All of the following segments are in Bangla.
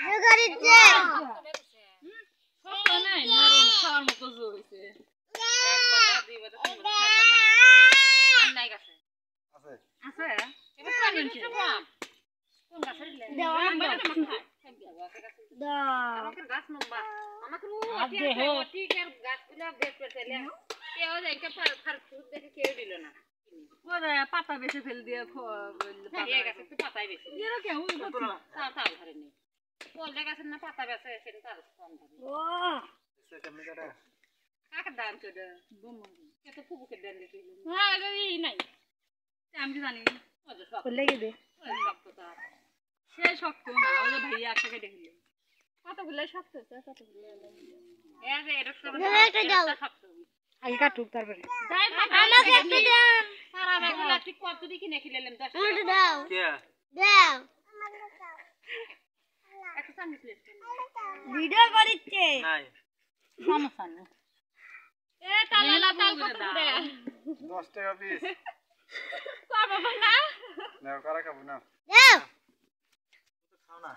জগারিতে সব নাই নরম খাওয়ার মতো হইছে একবার দুইবার তিনবার নাই গাছে আছে আছে এবার পানি দিতে বাপ কোন গাছে দিলে দা আমাকে গাছ নম্বা আমাকে ঠিক আর গাছগুলো বেশ পেছলে কেউ যাইকে ফার ফুট দেখে কেউ দিল না ওরে পাতা বেশি ফেল দিয়ে পাতা গাছে একটু পাতাই বেশি এর কেউ তাল ধরে নেই পড়লে গাছের না পাতা বেশি সেটা তাল কম ধরে ও এসে কেমনে কাটা কাকে দাম চোদে বমন কত ফুবুকে দেন দিতে হ্যাঁ এই নাই আমি জানি ওদের সব লেগে দে শক্ত তার সে শক্ত না ওরে ভাইয়া একটাকে দেখলি কতগুলো শক্ত কতগুলো এই যে এটা শক্ত আগে কাটুক তারপরে আমাকে একটু দাও সারা বেলা ঠিক কত দিকে কিনে খেলেলাম 10 টাকা দাও কে দাও একটা সামনে প্লেট ভিডিও করিচ্ছে নাই সমস্যা না এ তালা তাল কত করে 10 টাকা পিস পাবো না নাও কারা খাবো না দাও তো খাও না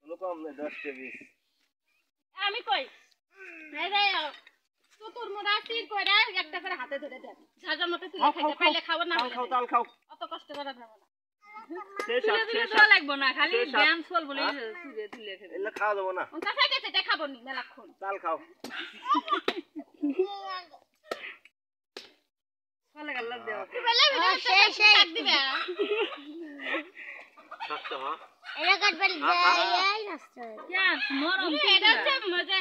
হলো কম 10 টাকা পিস আমি কই এই রে তো তোর মোরা তীর কইরা একটা করে হাতে ধরে দে সাজার মতো তুলে খাইতে পাইলে খাবো না খাও তাল খাও অত কষ্ট করে খাবো না শেষ লাগবো না খালি ব্যায়াম চল বলে তুলে খেতে এলা খাওয়া দেবো না ওটা খাইতে দেখাবো নি মেলাক্ষণ তাল খাও ভালো গেল দেও শেষ দিবে সত্য হ্যাঁ এটা কাটবেন এই নষ্ট কেন নরম এটা হচ্ছে মজা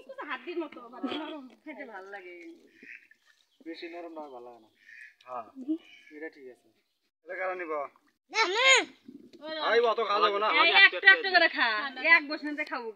কিছু হাড়ির মতো নরম খেতে ভালো লাগে বেশি নরম না ভালো লাগে না হ্যাঁ এটা ঠিক আছে এটা কারণ নিব না আইবো তো খাওয়া যাবে না একটা একটা করে খা এক বসে খাবো